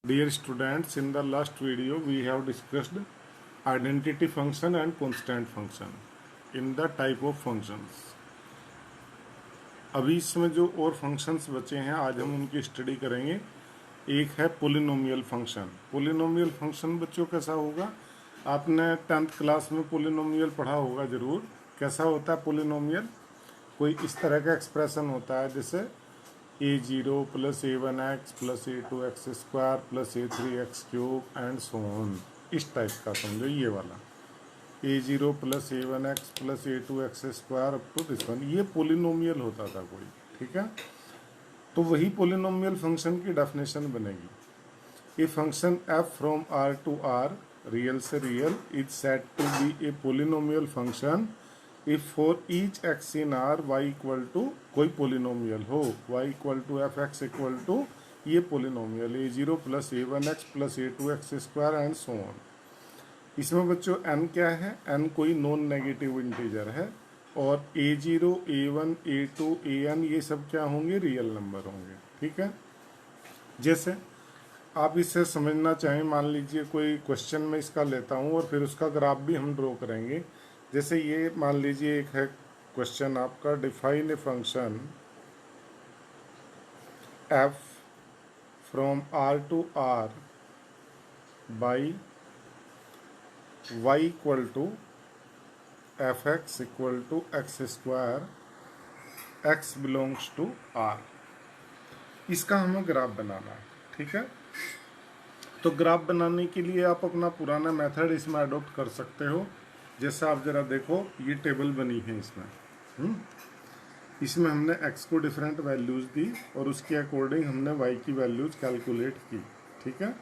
Dear students, in the last video we have discussed identity function and constant function in the type of functions. अभी इसमें जो और functions बचे हैं आज हम उनकी स्टडी करेंगे। एक है पोलिनोमियल फंक्शन। पोलिनोमियल फंक्शन बच्चों कैसा होगा, आपने 10th क्लास में पोलिनोमियल पढ़ा होगा ज़रूर। कैसा होता है पोलिनोमियल? कोई इस तरह का एक्सप्रेशन होता है जैसे a0 plus a1x plus a2x square plus a3x cube and so on. इस टाइप का समझो, ये वाला a0 plus a1x plus a2x square up to this one, ये पोलिनोमियल होता था कोई। ठीक है, तो वही पोलिनोमियल फंक्शन की डेफिनेशन बनेगी। A function f from r to r, real से real, is said to be a polynomial function if for each x in R y equal to कोई पोलिनोमियल हो, y equal to f x equal to ये polynomial a0 plus a1x plus a2x square and so on. इसमें बच्चों n क्या है? n कोई non negative integer है और a0 a1 a2 an ये सब क्या होंगे? रियल नंबर होंगे। ठीक है, जैसे आप इससे समझना चाहें, मान लीजिए कोई क्वेश्चन में इसका लेता हूँ और फिर उसका ग्राफ भी हम ड्रॉ करेंगे। जैसे ये मान लीजिए एक है क्वेश्चन आपका, define a function f from r to r by y equal to f x equal to x square x belongs to r। इसका हमें ग्राफ बनाना है। ठीक है, तो ग्राफ बनाने के लिए आप अपना पुराना मेथड इसमें अडोप्ट कर सकते हो। जैसे आप जरा देखो, ये टेबल बनी है इसमें इसमें हमने x को डिफरेंट वैल्यूज़ दी और उसके अकॉर्डिंग हमने y की वैल्यूज़ कैलकुलेट की। ठीक है,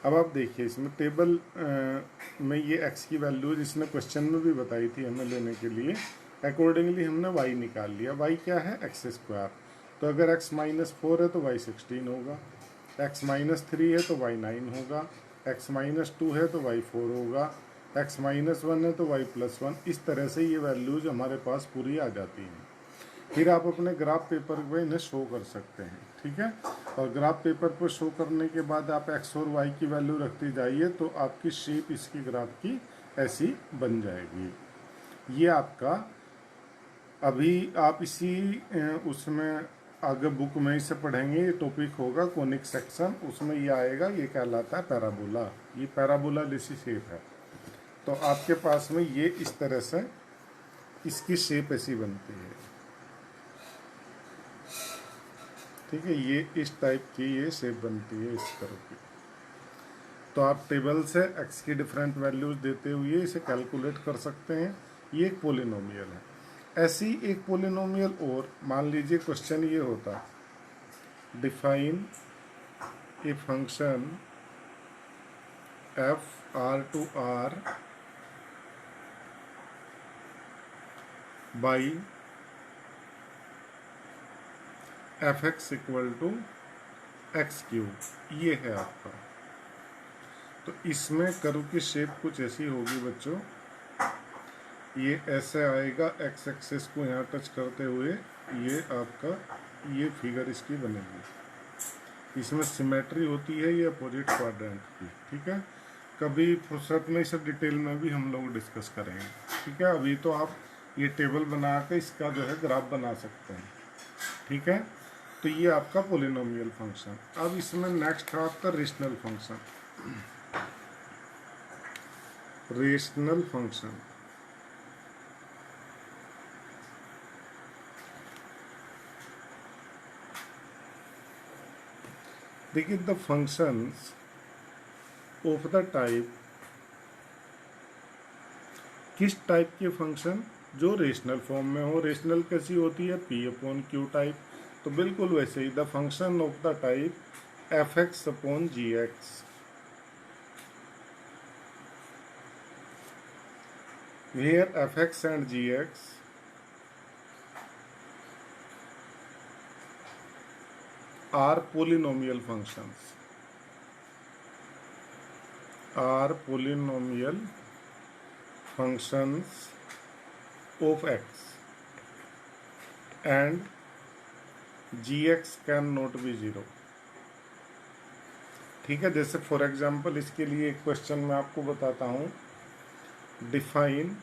अब आप देखिए इसमें टेबल में ये x की वैल्यूज़ इसने क्वेश्चन में भी बताई थी हमें लेने के लिए, अकॉर्डिंगली हमने y निकाल लिया। y क्या है? X square. तो अगर x माइनस 4 है तो y 16 होगा, x माइनस 3 है तो y 9 होगा, x माइनस 2 है तो y 4 होगा, x माइनस 1 है तो y प्लस 1। इस तरह से ये वैल्यूज हमारे पास पूरी आ जाती हैं। फिर आप अपने ग्राफ पेपर पे इन्हें शो कर सकते हैं। ठीक है, और ग्राफ पेपर पर शो करने के बाद आप x और y की वैल्यू रखते जाइए तो आपकी शेप इसकी ग्राफ की ऐसी बन जाएगी। ये आपका अभी आप इसी उसमें आगे बुक में इसे पढ़ेंगे, ये टॉपिक होगा कोनिक सेक्शन, उसमें ये आएगा। ये कहलाता है पैराबोला। ये पैराबोला जैसी शेप है। तो आपके पास में ये इस तरह से इसकी शेप ऐसी बनती है। ठीक है, ये इस टाइप की ये शेप बनती है इस तरह की। तो आप टेबल से x की डिफरेंट वैल्यूज देते हुए इसे कैलकुलेट कर सकते हैं। ये एक पोलिनोमियल है। ऐसी एक पोलिनोमियल और मान लीजिए क्वेश्चन ये होता, define a function f r to r by f x equal to x cube. ये है आपका। तो इसमें कर्व की शेप कुछ ऐसी होगी बच्चों, ये ऐसे आएगा, एक्स एक्सिस को यहाँ टच करते हुए ये आपका ये फिगर इसकी बनेगी। इसमें सिमेट्री होती है ये अपोजिट क्वाड्रेंट की। ठीक है, कभी फुर्सत में इसे डिटेल में भी हम लोग डिस्कस करेंगे। ठीक है, अभी तो आप ये टेबल बना के इसका जो है ग्राफ बना सकते हैं। ठीक है, तो ये आपका पोलिनोमियल फंक्शन। अब इसमें नेक्स्ट है आपका रेशनल फंक्शन। रेशनल फंक्शन देखिए, the functions of the type, किस टाइप के फंक्शन? जो रेशनल फॉर्म में हो। रेशनल कैसी होती है? p upon q type. तो बिल्कुल वैसे ही the function of the type f x upon g x, where f x and g x are polynomial functions, are polynomial functions of x and gx can not be 0। ठीक है, जैसे for example इसके लिए एक question मैं आपको बताता हूँ। Define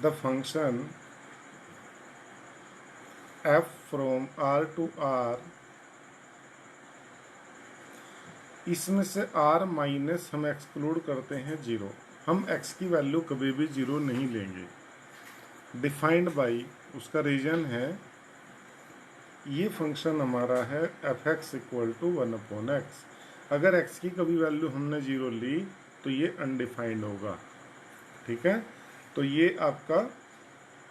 the function f from r to r, इसमें से r माइनस हम एक्सक्लूड करते हैं 0। हम x की वैल्यू कभी भी 0 नहीं लेंगे। डिफाइंड बाई, उसका रीजन है ये फंक्शन हमारा है F x equal to 1/x। अगर x की कभी वैल्यू हमने 0 ली तो ये अनडिफाइंड होगा। ठीक है, तो ये आपका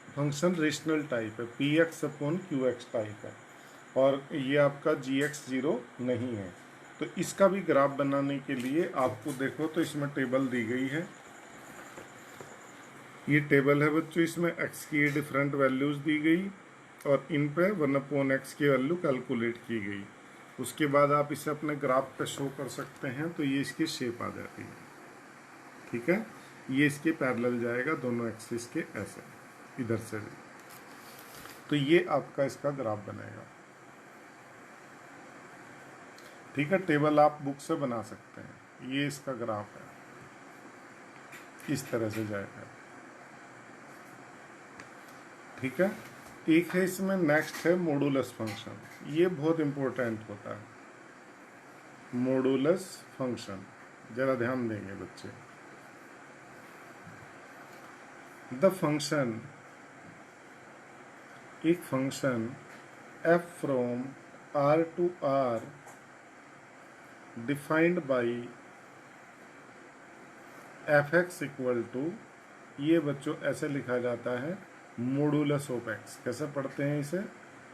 फंक्शन रेशनल टाइप है, P x upon Q x type है, और ये आपका जी एक्स 0 नहीं है। तो इसका भी ग्राफ बनाने के लिए आपको देखो तो इसमें टेबल दी गई है। ये टेबल है बच्चों, इसमें x की डिफरेंट वैल्यूज दी गई और इन पे 1/x की वैल्यू कैलकुलेट की गई। उसके बाद आप इसे अपने ग्राफ पे शो कर सकते हैं, तो ये इसकी शेप आ जाती है। ठीक है, ये इसके पैरेलल जाएगा दोनों एक्सिस के, ऐसे इधर से भी। तो ये आपका इसका ग्राफ बनेगा। ठीक है, टेबल आप बुक से बना सकते हैं। ये इसका ग्राफ है, इस तरह से जाएगा। ठीक है, एक है इसमें नेक्स्ट है मॉडुलस फंक्शन। ये बहुत इंपॉर्टेंट होता है मॉडुलस फंक्शन, जरा ध्यान देंगे बच्चे। द फंक्शन, एक function f from r to r defined by f x equal to, ये बच्चों ऐसे लिखा जाता है मॉडुलस ऑफ एक्स। कैसे पढ़ते हैं इसे?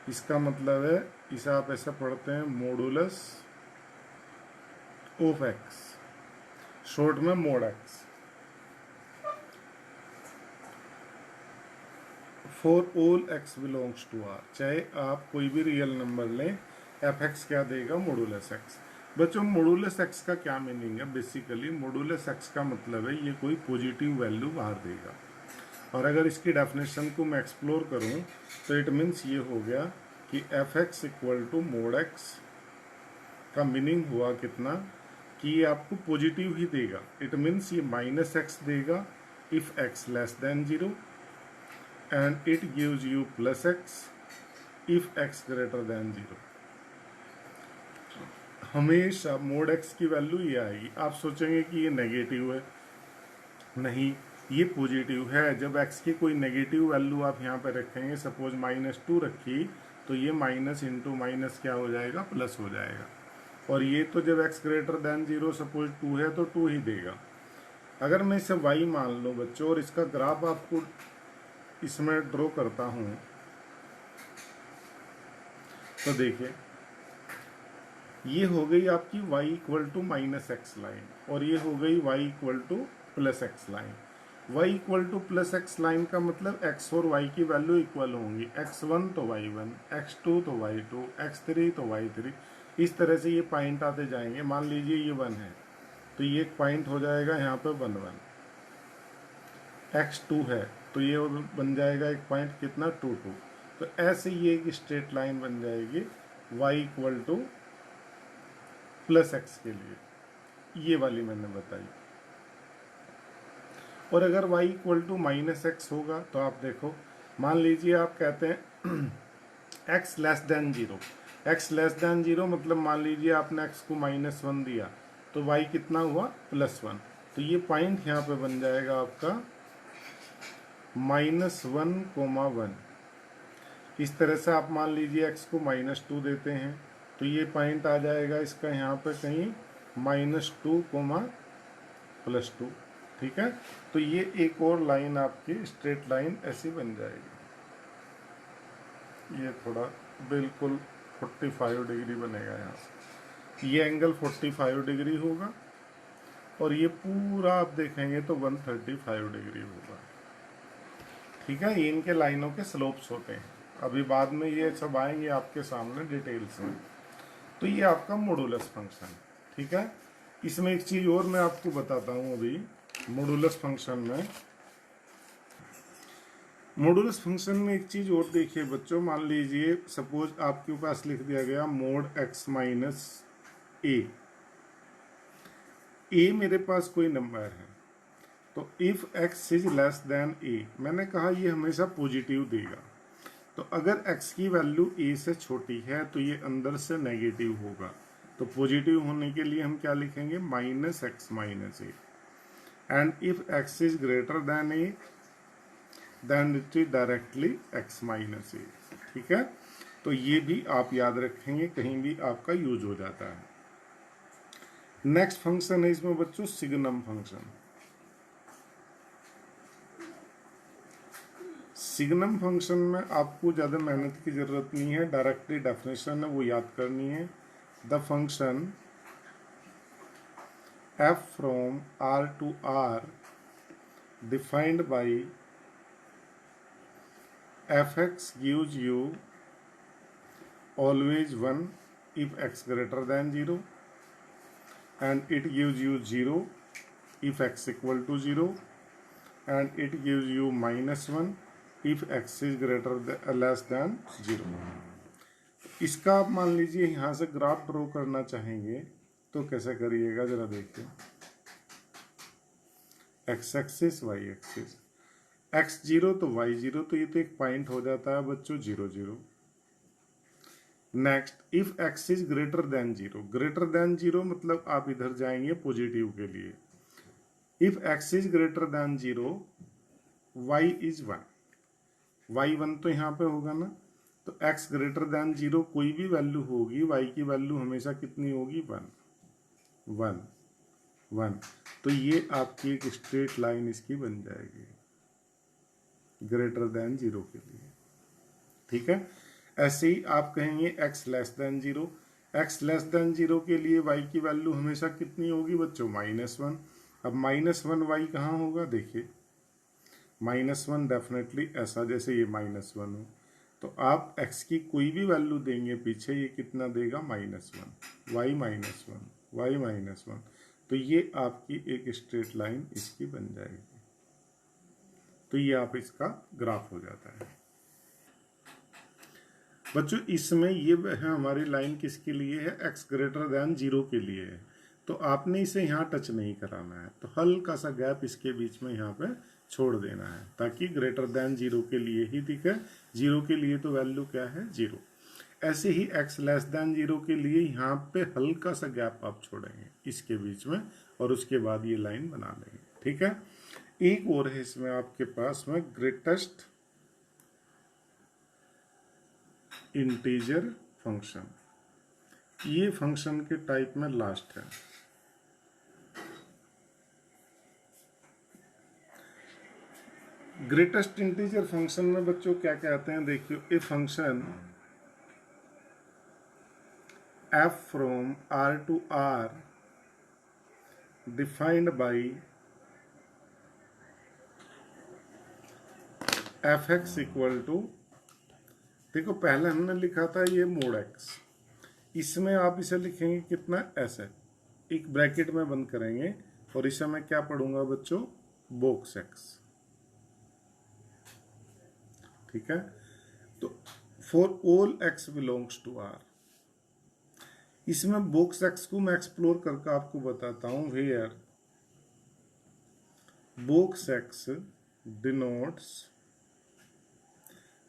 इसका मतलब है इसे आप ऐसे पढ़ते हैं मॉडुलस ऑफ एक्स, शॉर्ट में mod x. For all x belongs to R, चाहे आप कोई भी रियल नंबर लें, एफ एक्स क्या देगा? Modulus x. बच्चों मॉडुलस एक्स का क्या मीनिंग है? बेसिकली मॉडुलस एक्स का मतलब है ये कोई पॉजिटिव वैल्यू बाहर देगा। और अगर इसकी डेफिनेशन को मैं एक्सप्लोर करूं तो इट मीन्स ये हो गया कि f x equal to mod x का मीनिंग हुआ कितना, कि ये आपको पॉजिटिव ही देगा। इट मीन्स ये माइनस एक्स देगा if x less than 0 and it gives you plus x if x greater than 0। हमेशा मोड x की वैल्यू ये आएगी। आप सोचेंगे कि ये नेगेटिव है, नहीं, ये पॉजिटिव है। जब x की कोई नेगेटिव वैल्यू आप यहाँ पे रखेंगे, सपोज -2 रखी, तो ये माइनस इंटू माइनस क्या हो जाएगा? प्लस हो जाएगा। और ये तो जब x ग्रेटर देन 0 सपोज 2 है तो 2 ही देगा। अगर मैं इसे y मान लूँ बच्चों और इसका ग्राफ आपको इसमें ड्रॉ करता हूं, तो देखिए ये हो गई आपकी y equal to minus x line, और ये हो गई y equal to plus x line. y equal to plus x line का मतलब x और y की वैल्यू इक्वल होंगी। x1 तो y1, x2 तो y2, x3 तो y3। इस तरह से ये पॉइंट आते जाएंगे। मान लीजिए ये 1 है तो ये एक पॉइंट हो जाएगा यहाँ पे 1 1। x2 है तो ये बन जाएगा एक पॉइंट कितना? 2 2। तो ऐसे ये एक स्ट्रेट लाइन बन जाएगी y equal to plus x के लिए, ये वाली मैंने बताई। और अगर y equal to minus x होगा तो आप देखो, मान लीजिए आप कहते हैं x less than 0। x less than 0 मतलब मान लीजिए आपने x को -1 दिया तो y कितना हुआ? +1। तो ये पॉइंट यहाँ पे बन जाएगा आपका -1,1। इस तरह से आप मान लीजिए x को -2 देते हैं तो ये पॉइंट आ जाएगा इसका यहाँ पे कहीं -2, +2। ठीक है, तो ये एक और लाइन आपकी स्ट्रेट लाइन ऐसी बन जाएगी। ये थोड़ा बिल्कुल 45 डिग्री बनेगा यहाँ से। ये एंगल 45 डिग्री होगा और ये पूरा आप देखेंगे तो 135 डिग्री होगा। ठीक है, ये इनके लाइनों के स्लोप्स होते हैं। अभी बाद में ये सब आएंगे आपके सामने डिटेल्स में। तो ये आपका मॉडुलस फंक्शन। ठीक है, इसमें एक चीज और मैं आपको बताता हूँ अभी। मॉडुलस फंक्शन में एक चीज और देखिए बच्चों। मान लीजिए सपोज आपके पास लिख दिया गया मोड x माइनस ए मेरे पास कोई नंबर है, तो if x is less than a, मैंने कहा ये हमेशा पॉजिटिव देगा। तो अगर x की वैल्यू a से छोटी है तो ये अंदर से नेगेटिव होगा। तो पॉजिटिव होने के लिए हम क्या लिखेंगे, minus x minus a. And if x is greater than a then it is directly x minus a. ठीक है, तो ये भी आप याद रखेंगे, कहीं भी आपका यूज हो जाता है। नेक्स्ट फंक्शन है इसमें बच्चों सिग्नम फंक्शन। सिग्नम फंक्शन में आपको ज़्यादा मेहनत की ज़रूरत नहीं है, डायरेक्टली डेफिनेशन है वो याद करनी है। The function f from r to r defined by fx gives you always 1 if x greater than 0 and it gives you 0 if x equal to 0 and it gives you minus 1 if x is greater than less than 0। इसका आप मान लीजिए यहाँ से graph draw करना चाहेंगे तो कैसे करिएगा जरा देखिए। x axis y axis, x 0 तो y 0, तो ये तो एक पॉइंट हो जाता है बच्चों 0 0। Next if x is greater then 0, greater than 0 मतलब आप इधर जाएंगे पॉजिटिव के लिए। If x is greater then 0 y is 1, y 1 तो यहाँ पे होगा ना, तो x ग्रेटर देन 0 कोई भी वैल्यू होगी, y की वैल्यू हमेशा कितनी होगी 1 1 1। तो ये आपकी एक स्ट्रेट लाइन इसकी बन जाएगी ग्रेटर देन 0 के लिए। ठीक है, ऐसे ही आप कहेंगे x less than 0, x less than 0 के लिए y की वैल्यू हमेशा कितनी होगी बच्चों, -1। अब -1 y कहाँ होगा, देखिए -1 डेफिनेटली ऐसा जैसे ये -1 हो, तो आप x की कोई भी वैल्यू देंगे पीछे, ये कितना देगा -1 y -1 y -1। तो ये आपकी एक स्ट्रेट लाइन इसकी बन जाएगी। तो ये आप इसका ग्राफ हो जाता है बच्चों। इसमें ये है हमारी लाइन किसके लिए है, x ग्रेटर देन 0 के लिए है। तो आपने इसे यहाँ टच नहीं कराना है, तो हल्का सा गैप इसके बीच में यहाँ पे छोड़ देना है ताकि ग्रेटर देन 0 के लिए ही दिखे। 0 के लिए तो वैल्यू क्या है 0। ऐसे ही x लेस देन 0 के लिए यहाँ पे हल्का सा गैप आप छोड़ेंगे इसके बीच में और उसके बाद ये लाइन बना लेंगे। ठीक है, एक और है इसमें आपके पास में ग्रेटेस्ट इंटीजर फंक्शन। ये फंक्शन के टाइप में लास्ट है। ग्रेटेस्ट इंटीजर फंक्शन में बच्चों क्या कहते हैं, देखियो a function f from r to r defined by fx equal to, देखो पहले हमने लिखा था ये मोड x, इसमें आप इसे लिखेंगे कितना ऐसे, एक ब्रैकेट में बंद करेंगे और इसे मैं क्या पढ़ूंगा बच्चों, बॉक्स x। ठीक है, तो for all x belongs to r, इसमें बॉक्स x को मैं एक्सप्लोर करके आपको बताता हूं। Where box x denotes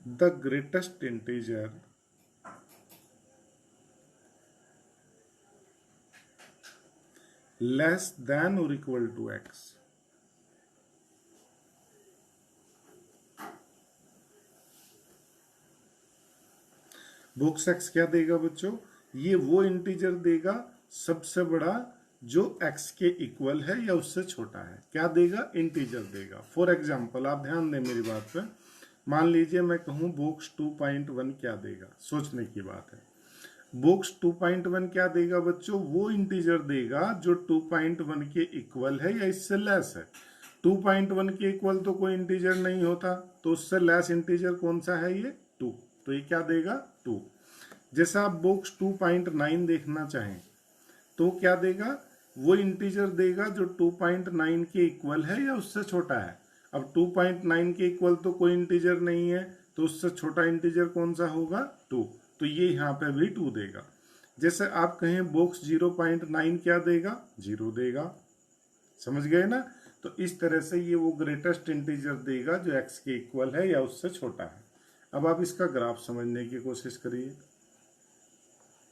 the greatest integer less than or equal to x। Box x क्या देगा बच्चों, ये वो इंटीजर देगा सबसे बड़ा जो x के इक्वल है या उससे छोटा है। क्या देगा, इंटीजर देगा। फॉर एग्जाम्पल आप ध्यान दें मेरी बात पे, मान लीजिए मैं कहूं बॉक्स 2.1 क्या देगा, सोचने की बात है। बॉक्स 2.1 क्या देगा बच्चों, वो इंटीजर देगा जो 2.1 के इक्वल है या इससे लेस है। 2.1 के इक्वल तो कोई इंटीजर नहीं होता, तो उससे लेस इंटीजर कौन सा है, ये 2। तो ये क्या देगा 2। जैसा आप बॉक्स 2.9 देखना चाहें तो क्या देगा, वो इंटीजर देगा जो 2.9 के इक्वल है या उससे छोटा है। अब 2.9 के इक्वल तो कोई इंटीजर नहीं है, तो उससे छोटा इंटीजर कौन सा होगा 2, तो ये यहाँ पे भी 2 देगा। जैसे आप कहें बॉक्स 0.9 क्या देगा, 0 देगा, समझ गए ना। तो इस तरह से ये वो ग्रेटेस्ट इंटीजर देगा जो x के इक्वल है या उससे छोटा है। अब आप इसका ग्राफ समझने की कोशिश करिए।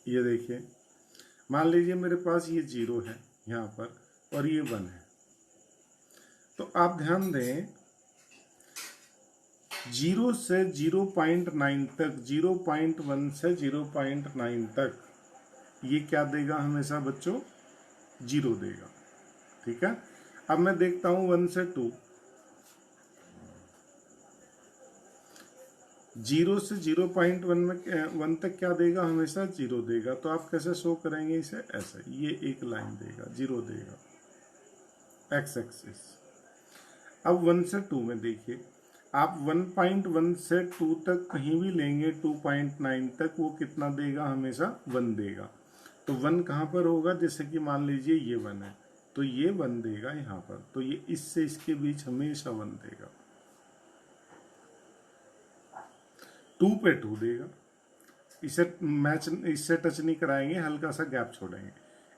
ये देखिए, मान लीजिए मेरे पास ये 0 है यहाँ पर और ये 1 है। तो आप ध्यान दें, 0 से 0.9 तक, 0.1 से 0.9 तक ये क्या देगा हमेशा बच्चों, 0 देगा। ठीक है। अब मैं देखता हूं 1 से 2, 0 से 0.1 में 1 तक क्या देगा, हमेशा 0 देगा। तो आप कैसे शो करेंगे इसे, ऐसे, ये एक लाइन देगा, 0 देगा एक्स एक्सिस। अब 1 से 2 में देखिए, आप 1.1 से 2 तक कहीं भी लेंगे, 2.9 तक, वो कितना देगा, हमेशा 1 देगा। तो 1 कहाँ पर होगा, जैसे कि मान लीजिए ये 1 है तो ये 1 देगा यहाँ पर, तो ये इससे इसके बीच हमेशा 1 देगा। 2 पे 2 देगा, इसे मैच, इससे टच नहीं कराएंगे, हल्का सा गैप छोड़ेंगे।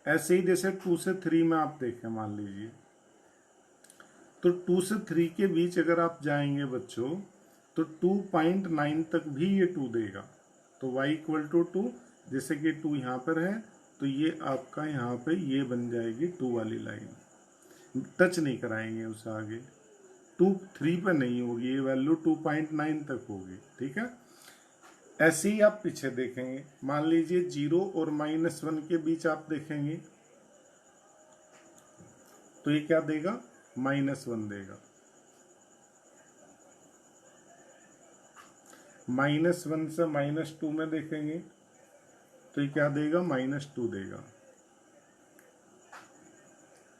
ऐसे ही जैसे 2 से 3 में आप देखें, मान लीजिए, तो 2 से 3 के बीच अगर आप जाएंगे बच्चों, तो 2.9 तक भी ये 2 देगा। तो y इक्वल टू 2, जैसे कि 2 यहाँ पर है तो ये आपका यहाँ पे ये बन जाएगी 2 वाली लाइन, टच नहीं कराएंगे उसे आगे। 3 पे नहीं होगी, ये वैल्यू 2.9 तक होगी। ठीक है। ऐसे ही आप पीछे देखेंगे, मान लीजिए 0 और -1 के बीच आप देखेंगे तो ये क्या देगा, -1 देगा। -1 से -2 में देखेंगे तो ये क्या देगा, -2 देगा।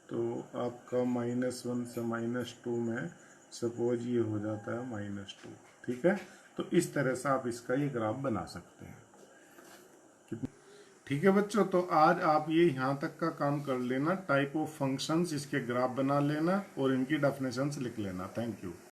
तो आपका -1 से -2 में सपोज ये हो जाता है -2। ठीक है। तो इस तरह से आप इसका ये ग्राफ बना सकते हैं। ठीक है बच्चों, तो आज आप ये यहाँ तक का काम कर लेना, टाइप ऑफ फंक्शंस, इसके ग्राफ बना लेना और इनकी डेफिनेशंस लिख लेना। Thank you.